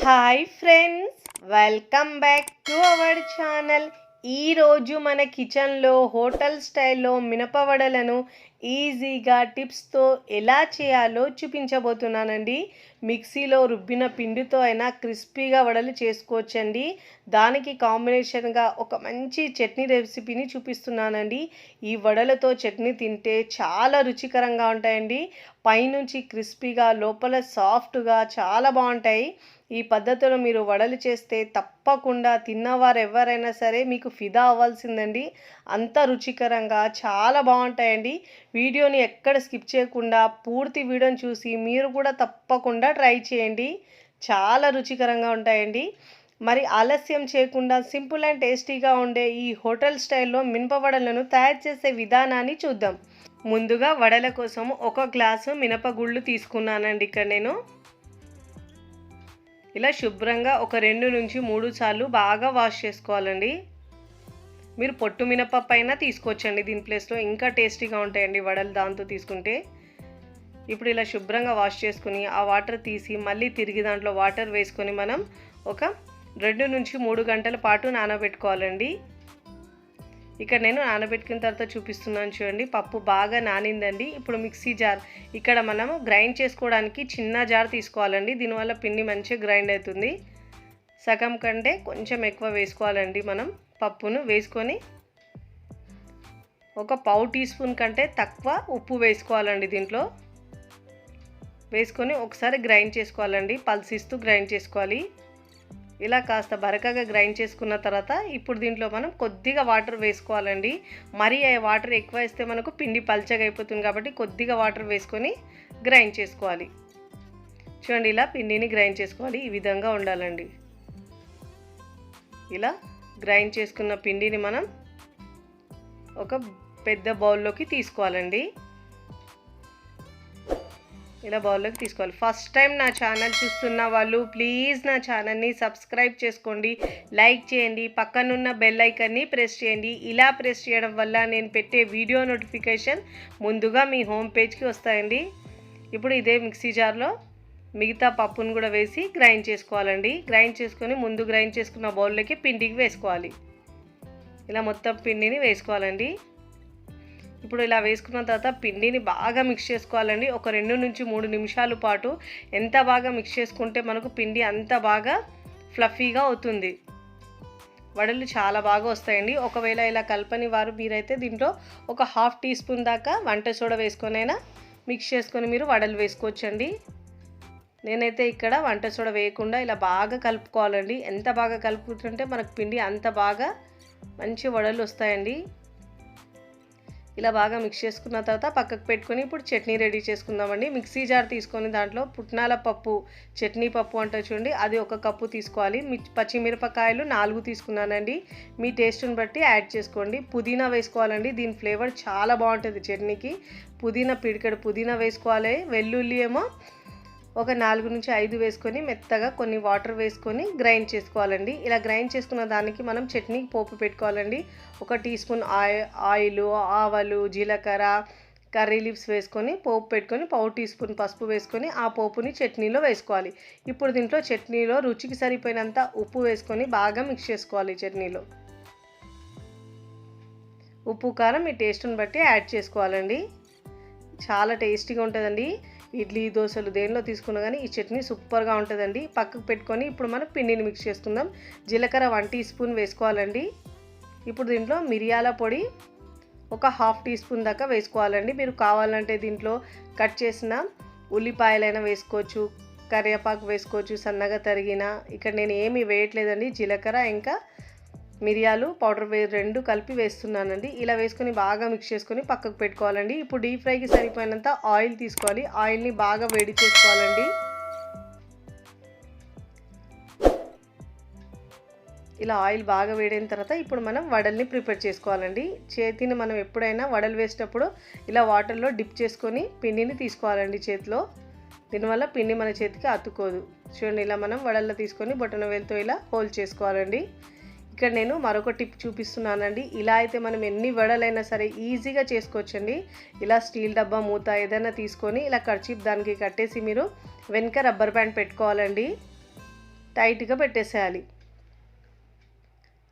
Hi friends, welcome back to our channel. ఈరోజు మన కిచెన్లో హోటల్ స్టైల్లో మినపవడలను ఈజీగా టిప్స్తో ఎలా చేయాలో చూపించబోతున్నానండి. మిక్సీలో రుబ్బిన పిండితో అయినా క్రిస్పీగా వడలు చేసుకోవచ్చండి. దానికి కాంబినేషన్గా ఒక మంచి చట్నీ రెసిపీని చూపిస్తున్నానండి. ఈ వడలతో చట్నీ తింటే చాలా రుచికరంగా ఉంటాయండి. పైనుంచి క్రిస్పీగా లోపల సాఫ్ట్గా చాలా బాగుంటాయి. ఈ పద్ధతిలో మీరు వడలు చేస్తే తప్పకుండా తిన్నవారు ఎవరైనా సరే మీకు ఫిదా అవ్వాల్సిందండి. అంత రుచికరంగా చాలా బాగుంటాయండి. వీడియోని ఎక్కడ స్కిప్ చేయకుండా పూర్తి వీడియోని చూసి మీరు కూడా తప్పకుండా ట్రై చేయండి. చాలా రుచికరంగా ఉంటాయండి. మరి ఆలస్యం చేయకుండా సింపుల్ అండ్ టేస్టీగా ఉండే ఈ హోటల్ స్టైల్లో మినపవడలను తయారు చేసే విధానాన్ని చూద్దాం. ముందుగా వడల కోసం 1 గ్లాసు మినపగుళ్ళు తీసుకున్నానండి. ఇక్కడ నేను ఇలా శుభ్రంగా ఒక 2 నుంచి 3 సార్లు బాగా వాష్ చేసుకోవాలండి. మీరు పొట్టు మినపప్పు అయినా తీసుకోవచ్చండి. దీని ప్లేస్లో ఇంకా టేస్టీగా ఉంటాయండి వడలు దాంతో తీసుకుంటే. ఇప్పుడు ఇలా శుభ్రంగా వాష్ చేసుకుని ఆ వాటర్ తీసి మళ్ళీ తిరిగి దాంట్లో వాటర్ వేసుకొని మనం ఒక 2 నుంచి 3 గంటల పాటు నానబెట్టుకోవాలండి. ఇక్కడ నేను నానబెట్టుకున్న తర్వాత చూపిస్తున్నాను చూడండి. పప్పు బాగా నానిందండి. ఇప్పుడు మిక్సీ జార్, ఇక్కడ మనము గ్రైండ్ చేసుకోవడానికి చిన్న జార్ తీసుకోవాలండి. దీనివల్ల పిండి మంచిగా గ్రైండ్ అవుతుంది. సగం కంటే కొంచెం ఎక్కువ వేసుకోవాలండి. మనం పప్పును వేసుకొని ఒక పావు టీ స్పూన్ కంటే తక్కువ ఉప్పు వేసుకోవాలండి. దీంట్లో వేసుకొని ఒకసారి గ్రైండ్ చేసుకోవాలండి. పల్సిస్తూ గ్రైండ్ చేసుకోవాలి. ఇలా కాస్త బరకగా గ్రైండ్ చేసుకున్న తర్వాత ఇప్పుడు దీంట్లో మనం కొద్దిగా వాటర్ వేసుకోవాలండి. మరి ఆ వాటర్ ఎక్కువ వేస్తే మనకు పిండి పల్చగా అయిపోతుంది కాబట్టి కొద్దిగా వాటర్ వేసుకొని గ్రైండ్ చేసుకోవాలి. చూడండి, ఇలా పిండిని గ్రైండ్ చేసుకోవాలి. ఈ విధంగా ఉండాలండి. ఇలా గ్రైండ్ చేసుకున్న పిండిని మనం ఒక పెద్ద బౌల్లోకి తీసుకోవాలండి. ఇలా బౌల్లోకి తీసుకోవాలి. ఫస్ట్ టైం నా ఛానల్ చూస్తున్న వాళ్ళు ప్లీజ్ నా ఛానల్ని సబ్స్క్రైబ్ చేసుకోండి, లైక్ చేయండి, పక్కనున్న బెల్ ఐకాన్ని ప్రెస్ చేయండి. ఇలా ప్రెస్ చేయడం వల్ల నేను పెట్టే వీడియో నోటిఫికేషన్ ముందుగా మీ హోమ్ పేజ్కి వస్తాయండి. ఇప్పుడు ఇదే మిక్సీ జార్లో మిగతా పప్పును కూడా వేసి గ్రైండ్ చేసుకోవాలండి. గ్రైండ్ చేసుకొని ముందు గ్రైండ్ చేసుకున్న బౌల్లోకి పిండికి వేసుకోవాలి. ఇలా మొత్తం పిండిని వేసుకోవాలండి. ఇప్పుడు ఇలా వేసుకున్న తర్వాత పిండిని బాగా మిక్స్ చేసుకోవాలండి. ఒక 2 నుంచి 3 నిమిషాల పాటు ఎంత బాగా మిక్స్ చేసుకుంటే మనకు పిండి అంత బాగా ఫ్లఫీగా అవుతుంది. వడలు చాలా బాగా వస్తాయండి. ఒకవేళ ఇలా కలపని వారు మీరైతే దీంట్లో ఒక 1/2 టీ స్పూన్ దాకా వంట సోడా వేసుకొనైనా మిక్స్ చేసుకొని మీరు వడలు వేసుకోవచ్చండి. నేనైతే ఇక్కడ వంట సోడా వేయకుండా ఇలా బాగా కలుపుకోవాలండి. ఎంత బాగా కలుపుకుంటుంటే మనకు పిండి అంత బాగా మంచి వడలు వస్తాయండి. ఇలా బాగా మిక్స్ చేసుకున్న తర్వాత పక్కకు పెట్టుకొని ఇప్పుడు చట్నీ రెడీ చేసుకుందామండి. మిక్సీ జార్ తీసుకొని దాంట్లో పుట్నాల పప్పు, చట్నీ పప్పు అంటే చూడండి, అది 1 కప్పు తీసుకోవాలి. పచ్చిమిరపకాయలు 4 తీసుకున్నానండి. మీ టేస్ట్ని బట్టి యాడ్ చేసుకోండి. పుదీనా వేసుకోవాలండి. దీని ఫ్లేవర్ చాలా బాగుంటుంది చట్నీకి. పుదీనా పిడికెడు పుదీనా వేసుకోవాలి. వెల్లుల్లి ఏమో ఒక 4 నుంచి 5 వేసుకొని మెత్తగా కొన్ని వాటర్ వేసుకొని గ్రైండ్ చేసుకోవాలండి. ఇలా గ్రైండ్ చేసుకున్న దానికి మనం చట్నీకి పోపు పెట్టుకోవాలండి. 1 టీ స్పూన్ ఆయిల్, ఆవాలు, జీలకర్ర, కర్రీ లీవ్స్ వేసుకొని పోపు పెట్టుకొని పావు టీ స్పూన్ పసుపు వేసుకొని ఆ పోపుని చట్నీలో వేసుకోవాలి. ఇప్పుడు దీంట్లో చట్నీలో రుచికి సరిపోయినంత ఉప్పు వేసుకొని బాగా మిక్స్ చేసుకోవాలి. చట్నీలో ఉప్పు కారం మీ టేస్ట్ని బట్టి యాడ్ చేసుకోవాలండి. చాలా టేస్టీగా ఉంటుందండి. ఇడ్లీ, దోశలు దేనిలో తీసుకున్నా కానీ ఈ చట్నీ సూపర్గా ఉంటుందండి. పక్కకు పెట్టుకొని ఇప్పుడు మనం పిండిని మిక్స్ చేసుకుందాం. జీలకర్ర 1 టీ స్పూన్ వేసుకోవాలండి. ఇప్పుడు దీంట్లో మిరియాల పొడి ఒక 1/2 టీ స్పూన్ దాకా వేసుకోవాలండి. మీరు కావాలంటే దీంట్లో కట్ చేసిన ఉల్లిపాయలైనా వేసుకోవచ్చు, కరివేపాకు వేసుకోవచ్చు సన్నగా తరిగిన. ఇక్కడ నేను ఏమీ వేయట్లేదండి. జీలకర్ర ఇంకా మిరియాలు పౌడర్ 2 కలిపి వేస్తున్నానండి. ఇలా వేసుకొని బాగా మిక్స్ చేసుకొని పక్కకు పెట్టుకోవాలండి. ఇప్పుడు డీప్ ఫ్రైకి సరిపోయినంత ఆయిల్ తీసుకోవాలి. ఆయిల్ని బాగా వేడి చేసుకోవాలండి. ఇలా ఆయిల్ బాగా వేడైన తర్వాత ఇప్పుడు మనం వడల్ని ప్రిపేర్ చేసుకోవాలండి. చేతిని మనం ఎప్పుడైనా వడలు వేసేటప్పుడు ఇలా వాటర్లో డిప్ చేసుకొని పిండిని తీసుకోవాలండి చేతిలో. దీనివల్ల పిండి మన చేతికి అతుక్కోదు. చూడండి, ఇలా మనం వడల్లో తీసుకొని బొటన వేలుతో ఇలా హోల్డ్ చేసుకోవాలండి. ఇక్కడ నేను మరొక టిప్ చూపిస్తున్నానండి. ఇలా అయితే మనం ఎన్ని వడలైనా సరే ఈజీగా చేసుకోవచ్చండి. ఇలా స్టీల్ డబ్బా మూత ఏదైనా తీసుకొని ఇలా కర్చీప్ దానికి కట్టేసి మీరు వెనక రబ్బర్ బ్యాండ్ పెట్టుకోవాలండి. టైట్గా పెట్టేసేయాలి.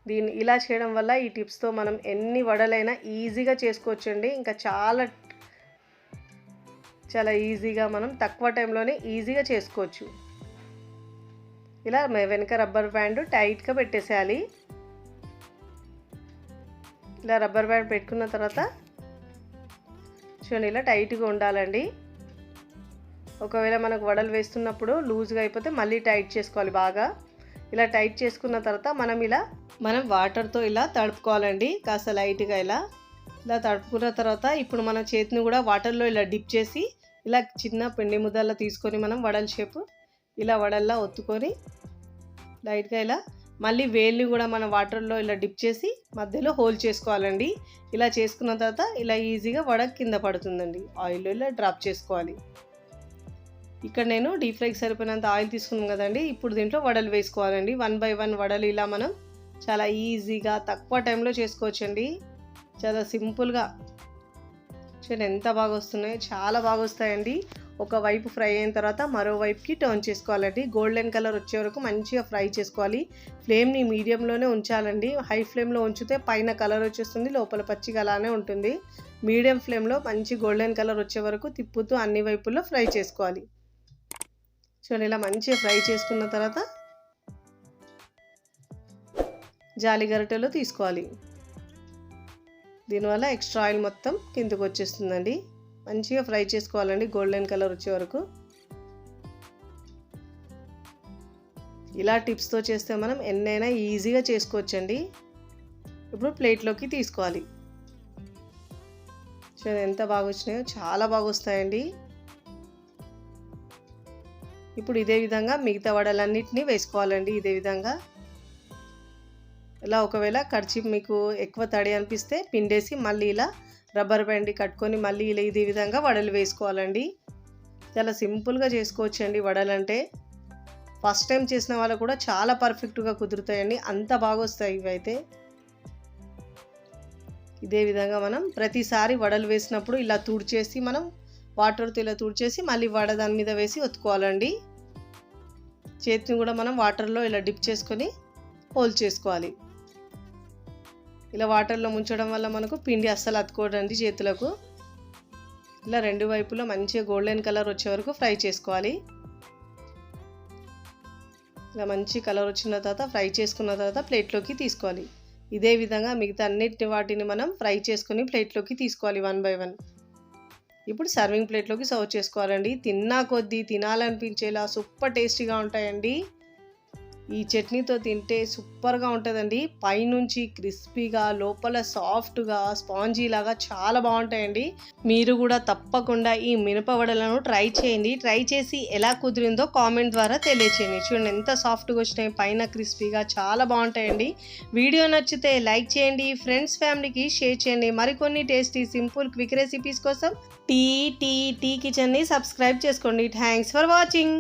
దీన్ని ఇలా చేయడం వల్ల ఈ టిప్స్తో మనం ఎన్ని వడలైనా ఈజీగా చేసుకోవచ్చండి. ఇంకా చాలా ఈజీగా మనం తక్కువ టైంలోనే ఈజీగా చేసుకోవచ్చు. ఇలా వెనక రబ్బర్ బ్యాండ్ టైట్గా పెట్టేసేయాలి. ఇలా రబ్బర్ బ్యాండ్ పెట్టుకున్న తర్వాత చూడండి ఇలా టైట్గా ఉండాలండి. ఒకవేళ మనకు వడలు వేస్తున్నప్పుడు లూజ్గా అయిపోతే మళ్ళీ టైట్ చేసుకోవాలి బాగా. ఇలా టైట్ చేసుకున్న తర్వాత మనం వాటర్తో ఇలా తడుపుకోవాలండి. కాస్త లైట్గా ఇలా తడుపుకున్న తర్వాత ఇప్పుడు మన చేతిని కూడా వాటర్లో ఇలా డిప్ చేసి ఇలా చిన్న పిండి ముద్దలా తీసుకొని మనం వడల షేపు ఇలా వడల్లా ఒత్తుకొని లైట్గా ఇలా మళ్ళీ వేల్ని కూడా మనం వాటర్లో ఇలా డిప్ చేసి మధ్యలో హోల్ చేసుకోవాలండి. ఇలా చేసుకున్న తర్వాత ఇలా ఈజీగా వడ కింద పడుతుందండి. ఆయిల్లో ఇలా డ్రాప్ చేసుకోవాలి. ఇక్కడ నేను డీప్ ఫ్రైకి సరిపోయినంత ఆయిల్ తీసుకున్నాం కదండి. ఇప్పుడు దీంట్లో వడలు వేసుకోవాలండి. 1 బై 1 వడలు ఇలా మనం చాలా ఈజీగా తక్కువ టైంలో చేసుకోవచ్చండి. చాలా సింపుల్గా చూడండి ఎంత బాగా వస్తున్నాయో, చాలా బాగా వస్తాయండి. ఒకవైపు ఫ్రై అయిన తర్వాత మరోవైపుకి టర్న్ చేసుకోవాలండి. గోల్డెన్ కలర్ వచ్చే వరకు మంచిగా ఫ్రై చేసుకోవాలి. ఫ్లేమ్ని మీడియంలోనే ఉంచాలండి. హై ఫ్లేమ్లో ఉంచితే పైన కలర్ వచ్చేస్తుంది, లోపల పచ్చిగా అలానే ఉంటుంది. మీడియం ఫ్లేమ్లో మంచి గోల్డెన్ కలర్ వచ్చే వరకు తిప్పుతూ అన్ని వైపుల్లో ఫ్రై చేసుకోవాలి. చూడండి ఇలా మంచిగా ఫ్రై చేసుకున్న తర్వాత జాలి గరిటెలో తీసుకోవాలి. దీనివల్ల ఎక్స్ట్రా ఆయిల్ మొత్తం కిందకు వచ్చేస్తుందండి. మంచిగా ఫ్రై చేసుకోవాలండి గోల్డెన్ కలర్ వచ్చే వరకు. ఇలా టిప్స్తో చేస్తే మనం ఎన్నైనా ఈజీగా చేసుకోవచ్చండి. ఇప్పుడు ప్లేట్లోకి తీసుకోవాలి. చూడండి ఎంత బాగా వచ్చినాయో, చాలా బాగా వస్తాయండి. ఇప్పుడు ఇదే విధంగా మిగతా వడలన్నిటినీ వేసుకోవాలండి. ఇదే విధంగా ఇలా ఒకవేళ కర్చీఫ్ మీకు ఎక్కువ తడి అనిపిస్తే పిండేసి మళ్ళీ ఇలా రబ్బర్ బ్యాండ్ కట్టుకొని మళ్ళీ ఇలా ఇదే విధంగా వడలు వేసుకోవాలండి. చాలా సింపుల్గా చేసుకోవచ్చండి వడలు అంటే. ఫస్ట్ టైం చేసిన వాళ్ళు కూడా చాలా పర్ఫెక్ట్గా కుదురుతాయండి. అంత బాగా వస్తాయి ఇవైతే. ఇదే విధంగా మనం ప్రతిసారి వడలు వేసినప్పుడు ఇలా తుడిచేసి మనం వాటర్తో ఇలా తుడిచేసి మళ్ళీ వడ దాని మీద వేసి ఒత్తుకోవాలండి. చేతిని కూడా మనం వాటర్లో ఇలా డిప్ చేసుకొని హోల్ చేసుకోవాలి. ఇలా వాటర్లో ముంచడం వల్ల మనకు పిండి అస్సలు అతుకోదండి చేతులకు. ఇలా రెండు వైపులో మంచిగా గోల్డెన్ కలర్ వచ్చే వరకు ఫ్రై చేసుకోవాలి. ఇలా మంచి కలర్ వచ్చిన తర్వాత ఫ్రై చేసుకున్న తర్వాత ప్లేట్లోకి తీసుకోవాలి. ఇదే విధంగా మిగతా వాటిని మనం ఫ్రై చేసుకొని ప్లేట్లోకి తీసుకోవాలి 1 బై 1. ఇప్పుడు సర్వింగ్ ప్లేట్లోకి సర్వ్ చేసుకోవాలండి. తిన్నా కొద్దీ తినాలనిపించేలా సూపర్ టేస్టీగా ఉంటాయండి. ఈ చట్నీతో తింటే సూపర్గా ఉంటుందండి. పైనుంచి క్రిస్పీగా, లోపల సాఫ్ట్గా, స్పాంజీ లాగా చాలా బాగుంటాయండి. మీరు కూడా తప్పకుండా ఈ మినపవడలను ట్రై చేయండి. ట్రై చేసి ఎలా కుదిరిందో కామెంట్ ద్వారా తెలియచేయండి. చూడండి ఎంత సాఫ్ట్గా వచ్చినాయి, పైన క్రిస్పీగా, చాలా బాగుంటాయండి. వీడియో నచ్చితే లైక్ చేయండి, ఫ్రెండ్స్ ఫ్యామిలీకి షేర్ చేయండి. మరికొన్ని టేస్టీ సింపుల్ క్విక్ రెసిపీస్ కోసం టీ కిచెన్ని సబ్స్క్రైబ్ చేసుకోండి. Thanks for watching.